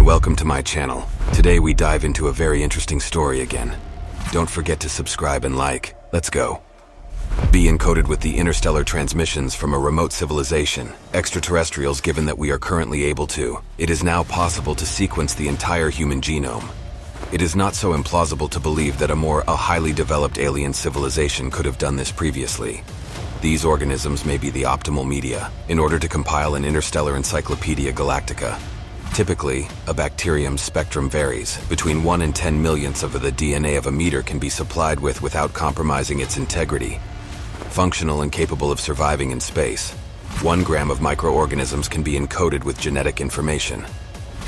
welcome to my channel. Today we dive into a very interesting story again. Don't forget to subscribe and like. Let's go. Be encoded with the interstellar transmissions from a remote civilization, extraterrestrials. Given that we are currently able to, it is now possible to sequence the entire human genome. It is not so implausible to believe that a highly developed alien civilization could have done this previously. These organisms may be the optimal media in order to compile an interstellar encyclopedia galactica. Typically, a bacterium's spectrum varies. Between 1 and 10 millionths of the DNA of a meter can be supplied without compromising its integrity. Functional and capable of surviving in space, 1 gram of microorganisms can be encoded with genetic information.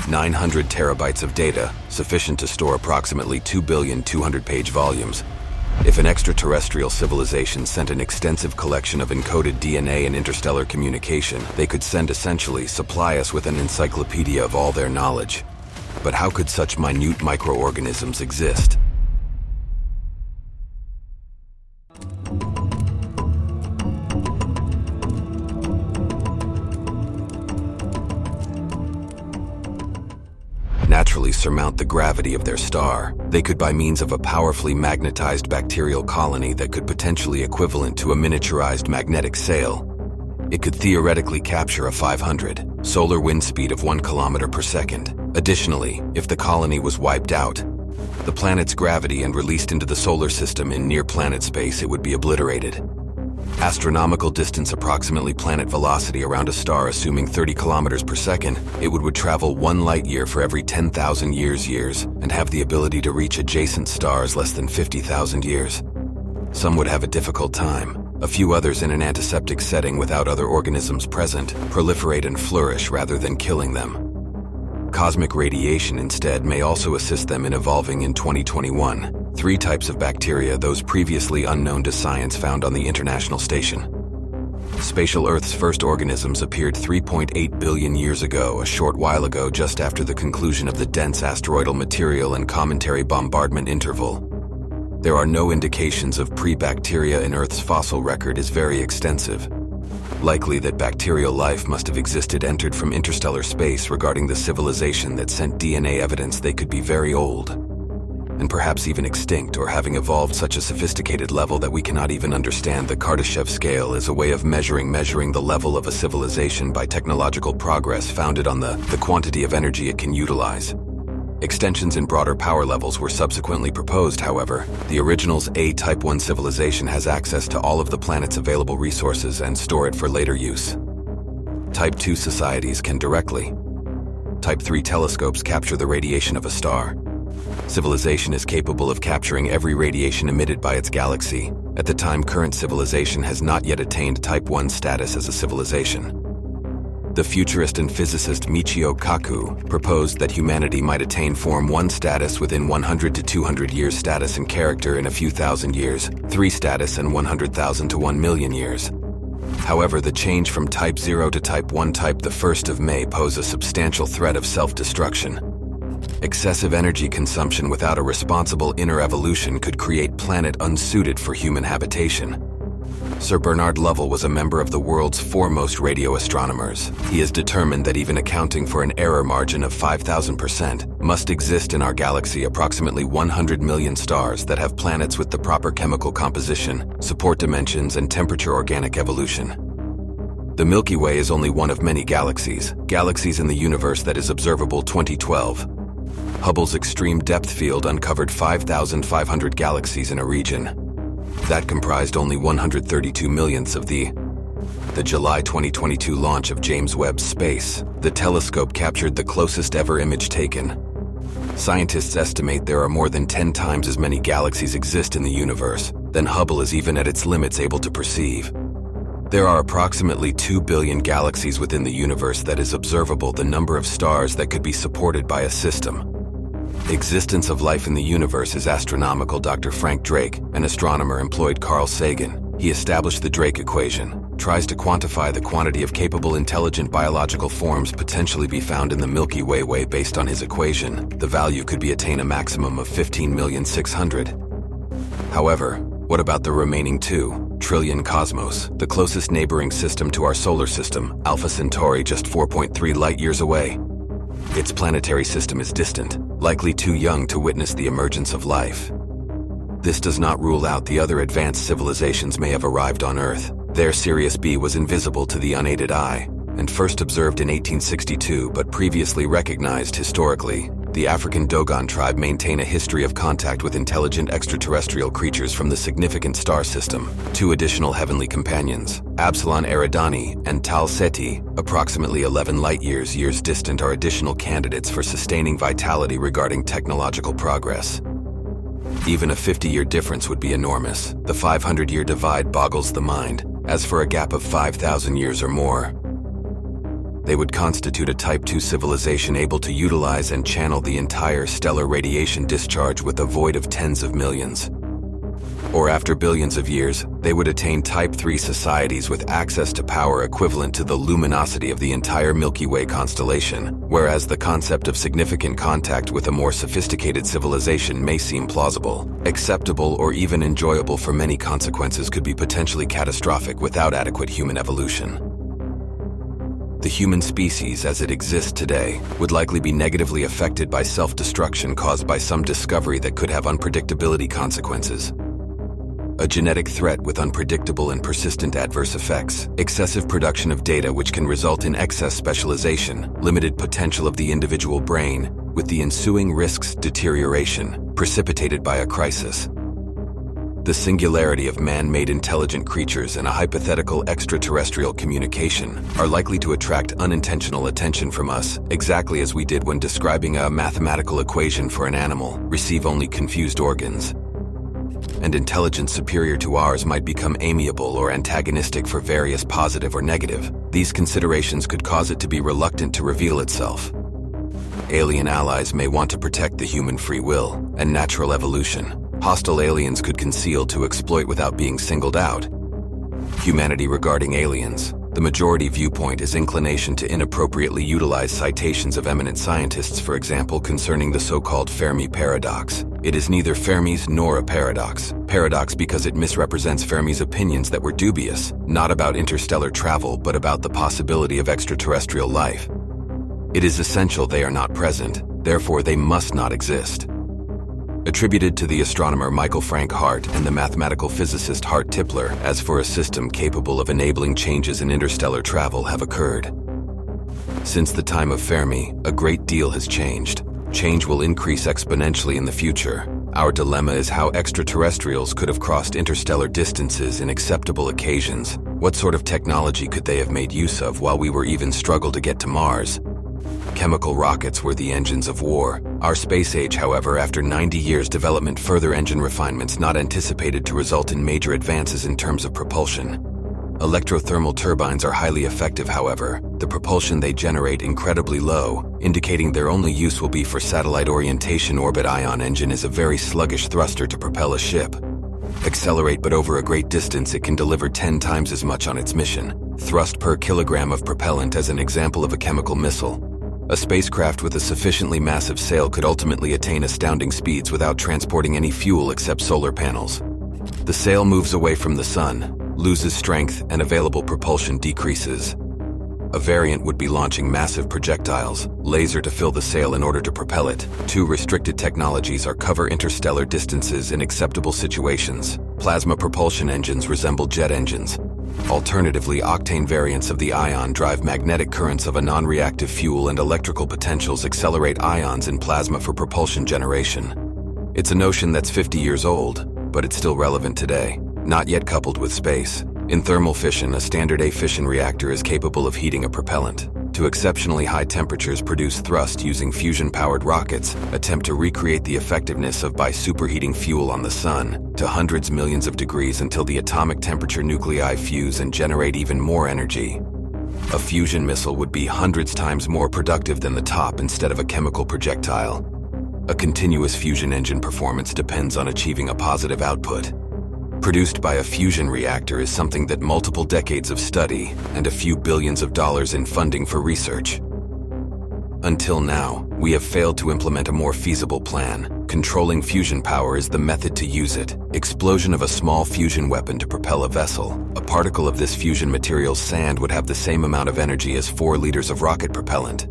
900 terabytes of data, sufficient to store approximately 2 billion 200-page volumes. If an extraterrestrial civilization sent an extensive collection of encoded DNA and interstellar communication, they could essentially supply us with an encyclopedia of all their knowledge. But how could such minute microorganisms exist? Naturally surmount the gravity of their star. They could, by means of a powerfully magnetized bacterial colony that could potentially equivalent to a miniaturized magnetic sail. It could theoretically capture a 500 solar wind speed of 1 kilometer per second. Additionally, if the colony was wiped out, the planet's gravity and released into the solar system in near-planet space, it would be obliterated. Astronomical distance, approximately planet velocity around a star, assuming 30 kilometers per second, it would travel 1 light year for every 10,000 years, and have the ability to reach adjacent stars less than 50,000 years. Some would have a difficult time. A few others, in an antiseptic setting without other organisms present, proliferate and flourish rather than killing them. Cosmic radiation instead may also assist them in evolving. In 2021, 3 types of bacteria, those previously unknown to science, found on the International Station. Spatial Earth's first organisms appeared 3.8 billion years ago, a short while ago, just after the conclusion of the dense asteroidal material and cometary bombardment interval. There are no indications of pre-bacteria, and Earth's fossil record is very extensive. Likely that bacterial life must have entered from interstellar space. Regarding the civilization that sent DNA evidence, they could be very old, and perhaps even extinct, or having evolved such a sophisticated level that we cannot even understand. The Kardashev scale is a way of measuring the level of a civilization by technological progress founded on the quantity of energy it can utilize. Extensions in broader power levels were subsequently proposed. However, the original's Type 1 civilization has access to all of the planet's available resources and store it for later use. Type 2 societies can directly. Type 3 telescopes capture the radiation of a star. Civilization is capable of capturing every radiation emitted by its galaxy. At the time, current civilization has not yet attained Type 1 status as a civilization. The futurist and physicist Michio Kaku proposed that humanity might attain Form 1 status within 100 to 200 years, status and character in a few thousand years, 3 status in 100,000 to 1 million years. However, the change from Type 0 to Type 1 Type the 1st of May pose a substantial threat of self-destruction. Excessive energy consumption without a responsible inner evolution could create planet unsuited for human habitation. Sir Bernard Lovell was a member of the world's foremost radio astronomers. He has determined that even accounting for an error margin of 5,000% must exist in our galaxy approximately 100 million stars that have planets with the proper chemical composition, support dimensions, and temperature organic evolution. The Milky Way is only one of many galaxies in the universe that is observable. 2012. Hubble's extreme depth field uncovered 5,500 galaxies in a region that comprised only 132 millionths of the July 2022 launch of James Webb's Space. The telescope captured the closest ever image taken. Scientists estimate there are more than 10 times as many galaxies exist in the universe than Hubble is even at its limits able to perceive. There are approximately 2 billion galaxies within the universe that is observable, the number of stars that could be supported by a system. Existence of life in the universe is astronomical. Dr. Frank Drake, an astronomer, employed Carl Sagan. He established the Drake equation, tries to quantify the quantity of capable intelligent biological forms potentially be found in the Milky Way. Based on his equation, the value could be attained a maximum of 15,600,000. However, what about the remaining 2 trillion cosmos, the closest neighboring system to our solar system, Alpha Centauri, just 4.3 light years away? Its planetary system is distant, likely too young to witness the emergence of life. This does not rule out the other advanced civilizations may have arrived on Earth. Their Sirius B was invisible to the unaided eye, and first observed in 1862 but previously recognized historically. The African Dogon tribe maintain a history of contact with intelligent extraterrestrial creatures from the significant star system. Two additional heavenly companions, Absalon Eridani and Tal Ceti, approximately 11 light-years distant, are additional candidates for sustaining vitality regarding technological progress. Even a 50-year difference would be enormous. The 500-year divide boggles the mind. As for a gap of 5,000 years or more, they would constitute a Type 2 civilization able to utilize and channel the entire stellar radiation discharge with a void of tens of millions. Or after billions of years, they would attain Type 3 societies with access to power equivalent to the luminosity of the entire Milky Way constellation, whereas the concept of significant contact with a more sophisticated civilization may seem plausible, acceptable, or even enjoyable. For many, consequences could be potentially catastrophic without adequate human evolution. The human species as it exists today would likely be negatively affected by self-destruction caused by some discovery that could have unpredictability consequences. A genetic threat with unpredictable and persistent adverse effects, excessive production of data which can result in excess specialization, limited potential of the individual brain, with the ensuing risks deterioration, precipitated by a crisis. The singularity of man-made intelligent creatures and a hypothetical extraterrestrial communication are likely to attract unintentional attention from us, exactly as we did when describing a mathematical equation for an animal, receive only confused organs. And intelligence superior to ours might become amiable or antagonistic for various positive or negative. These considerations could cause it to be reluctant to reveal itself. Alien allies may want to protect the human free will and natural evolution. Hostile aliens could conceal to exploit without being singled out. Humanity regarding aliens. The majority viewpoint is inclination to inappropriately utilize citations of eminent scientists, for example, concerning the so-called Fermi paradox. It is neither Fermi's nor a paradox. Paradox because it misrepresents Fermi's opinions that were dubious, not about interstellar travel, but about the possibility of extraterrestrial life. It is essential they are not present, therefore they must not exist. Attributed to the astronomer Michael Frank Hart and the mathematical physicist Hart Tipler, as for a system capable of enabling changes in interstellar travel have occurred. Since the time of Fermi, a great deal has changed. Change will increase exponentially in the future. Our dilemma is how extraterrestrials could have crossed interstellar distances in acceptable occasions. What sort of technology could they have made use of while we were even struggle to get to Mars? Chemical rockets were the engines of war. Our space age, however, after 90 years development, further engine refinements not anticipated to result in major advances in terms of propulsion. Electrothermal turbines are highly effective, however. The propulsion they generate incredibly low, indicating their only use will be for satellite orientation. Orbit ion engine is a very sluggish thruster to propel a ship. Accelerate, but over a great distance it can deliver 10 times as much on its mission. Thrust per kilogram of propellant as an example of a chemical missile. A spacecraft with a sufficiently massive sail could ultimately attain astounding speeds without transporting any fuel except solar panels. The sail moves away from the sun, loses strength, and available propulsion decreases. A variant would be launching massive projectiles, laser to fill the sail in order to propel it. Two restricted technologies are cover interstellar distances in acceptable situations. Plasma propulsion engines resemble jet engines. Alternatively, octane variants of the ion drive magnetic currents of a non-reactive fuel, and electrical potentials accelerate ions in plasma for propulsion generation. It's a notion that's 50 years old, but it's still relevant today, not yet coupled with space. In thermal fission, a standard A fission reactor is capable of heating a propellant to exceptionally high temperatures, produce thrust using fusion-powered rockets, attempt to recreate the effectiveness of by superheating fuel on the sun to hundreds millions of degrees until the atomic temperature nuclei fuse and generate even more energy. A fusion missile would be hundreds times more productive than the top instead of a chemical projectile. A continuous fusion engine performance depends on achieving a positive output. Produced by a fusion reactor is something that multiple decades of study and a few billions of dollars in funding for research. Until now, we have failed to implement a more feasible plan. Controlling fusion power is the method to use it. Explosion of a small fusion weapon to propel a vessel. A particle of this fusion material, sand, would have the same amount of energy as 4 liters of rocket propellant.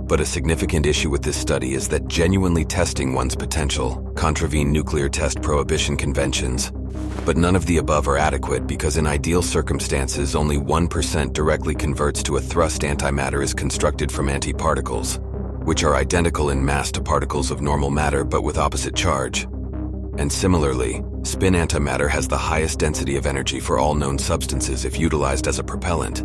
But a significant issue with this study is that genuinely testing one's potential contravene nuclear test prohibition conventions. But none of the above are adequate because in ideal circumstances, only 1% directly converts to a thrust. Antimatter is constructed from antiparticles, which are identical in mass to particles of normal matter but with opposite charge. And similarly, spin antimatter has the highest density of energy for all known substances if utilized as a propellant.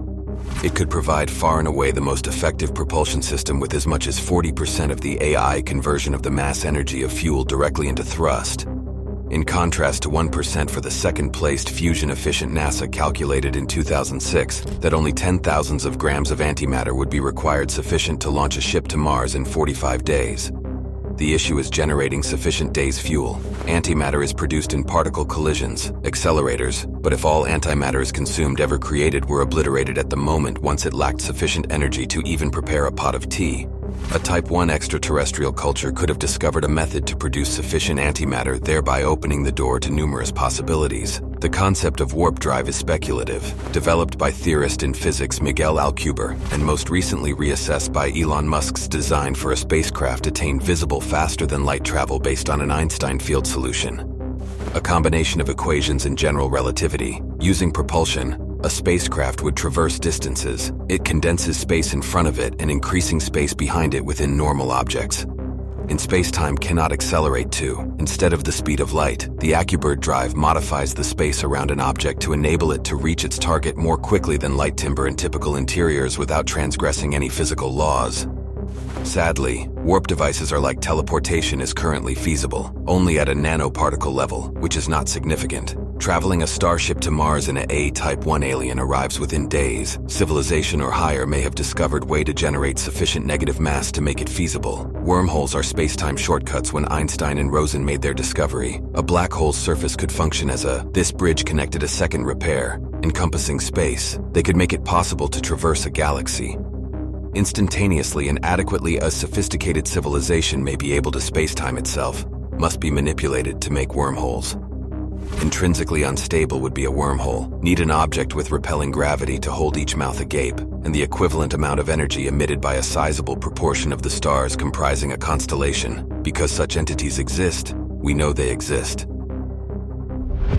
It could provide far and away the most effective propulsion system with as much as 40% of the AI conversion of the mass energy of fuel directly into thrust. In contrast to 1% for the second-placed fusion-efficient NASA calculated in 2006 that only 10,000s of grams of antimatter would be required sufficient to launch a ship to Mars in 45 days. The issue is generating sufficient days' fuel. Antimatter is produced in particle collisions, accelerators, but if all antimatter is consumed ever created were obliterated at the moment once it lacked sufficient energy to even prepare a pot of tea. A Type 1 extraterrestrial culture could have discovered a method to produce sufficient antimatter, thereby opening the door to numerous possibilities. The concept of warp drive is speculative, developed by theorist in physics Miguel Alcubierre, and most recently reassessed by Elon Musk's design for a spacecraft attained visible faster than light travel based on an Einstein field solution. A combination of equations in general relativity. Using propulsion, a spacecraft would traverse distances. It condenses space in front of it and increasing space behind it within normal objects. In space-time cannot accelerate to, instead of the speed of light, the Alcubierre drive modifies the space around an object to enable it to reach its target more quickly than light timber in typical interiors without transgressing any physical laws. Sadly, warp devices are like teleportation is currently feasible, only at a nanoparticle level, which is not significant. Traveling a starship to Mars in a Type 1 alien arrives within days. Civilization or higher may have discovered way to generate sufficient negative mass to make it feasible. Wormholes are space-time shortcuts. When Einstein and Rosen made their discovery, a black hole's surface could function as this bridge connected a second repair, encompassing space. They could make it possible to traverse a galaxy. Instantaneously and adequately, a sophisticated civilization may be able to space-time itself, must be manipulated to make wormholes. Intrinsically unstable would be a wormhole, need an object with repelling gravity to hold each mouth agape, and the equivalent amount of energy emitted by a sizable proportion of the stars comprising a constellation. Because such entities exist, we know they exist.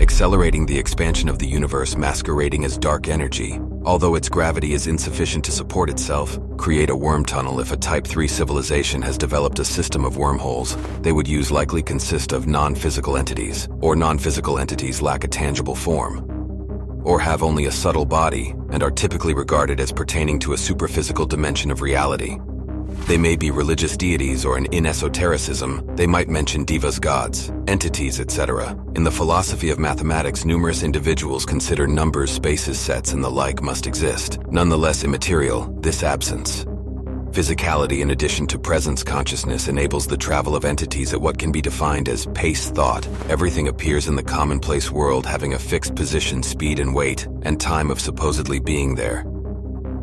Accelerating the expansion of the universe masquerading as dark energy, although its gravity is insufficient to support itself, create a worm tunnel. If a Type 3 civilization has developed a system of wormholes, they would use likely consist of non-physical entities, or non-physical entities lack a tangible form, or have only a subtle body, and are typically regarded as pertaining to a superphysical dimension of reality. They may be religious deities, or in esotericism, they might mention divas, gods, entities, etc. In the philosophy of mathematics, numerous individuals consider numbers, spaces, sets, and the like must exist. Nonetheless immaterial, this absence. Physicality in addition to presence consciousness enables the travel of entities at what can be defined as pace thought. Everything appears in the commonplace world having a fixed position, speed and weight, and time of supposedly being there.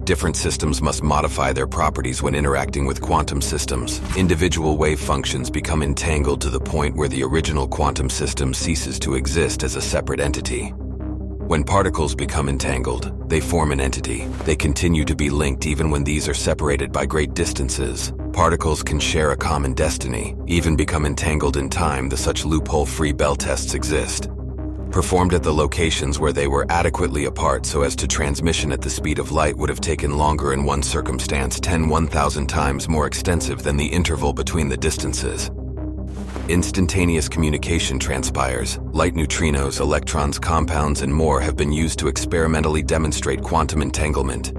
Different systems must modify their properties when interacting with quantum systems. Individual wave functions become entangled to the point where the original quantum system ceases to exist as a separate entity. When particles become entangled, they form an entity. They continue to be linked even when these are separated by great distances. Particles can share a common destiny, even become entangled in time. Such loophole-free Bell tests exist, performed at the locations where they were adequately apart so as to transmission at the speed of light would have taken longer, in one circumstance 1,000 times more extensive than the interval between the distances. Instantaneous communication transpires. Light, neutrinos, electrons, compounds, and more have been used to experimentally demonstrate quantum entanglement.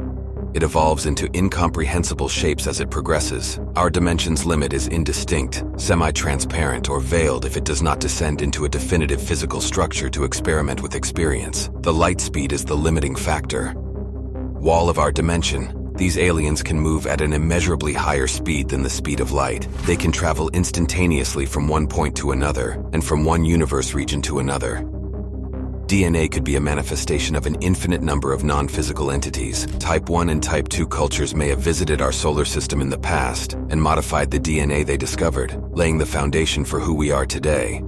It evolves into incomprehensible shapes as it progresses. Our dimension's limit is indistinct, semi-transparent, or veiled if it does not descend into a definitive physical structure to experiment with experience. The light speed is the limiting factor. Wall of our dimension. These aliens can move at an immeasurably higher speed than the speed of light. They can travel instantaneously from one point to another, and from one universe region to another. DNA could be a manifestation of an infinite number of non-physical entities. Type 1 and Type 2 cultures may have visited our solar system in the past and modified the DNA they discovered, laying the foundation for who we are today.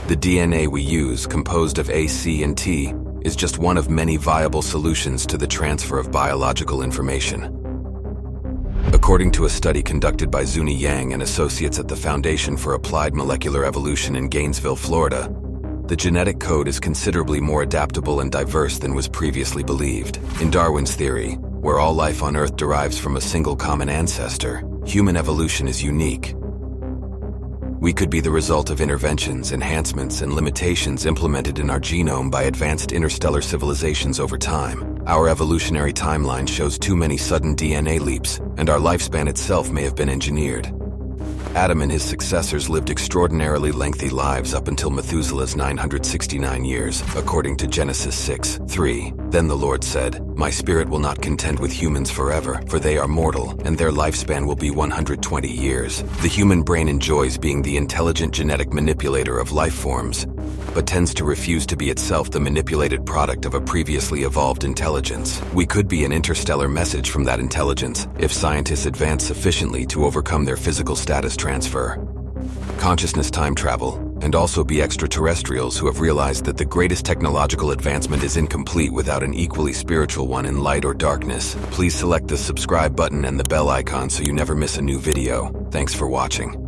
The DNA we use, composed of A, C, and T, is just one of many viable solutions to the transfer of biological information. According to a study conducted by Zuni Yang and associates at the Foundation for Applied Molecular Evolution in Gainesville, Florida, the genetic code is considerably more adaptable and diverse than was previously believed. In Darwin's theory, where all life on Earth derives from a single common ancestor, human evolution is unique. We could be the result of interventions, enhancements, and limitations implemented in our genome by advanced interstellar civilizations over time. Our evolutionary timeline shows too many sudden DNA leaps, and our lifespan itself may have been engineered. Adam and his successors lived extraordinarily lengthy lives up until Methuselah's 969 years, according to Genesis 6:3. Then the Lord said, "My spirit will not contend with humans forever, for they are mortal, and their lifespan will be 120 years." The human brain enjoys being the intelligent genetic manipulator of life forms, but tends to refuse to be itself the manipulated product of a previously evolved intelligence. We could be an interstellar message from that intelligence if scientists advance sufficiently to overcome their physical status transfer. Consciousness time travel, and also be extraterrestrials who have realized that the greatest technological advancement is incomplete without an equally spiritual one in light or darkness. Please select the subscribe button and the bell icon so you never miss a new video. Thanks for watching.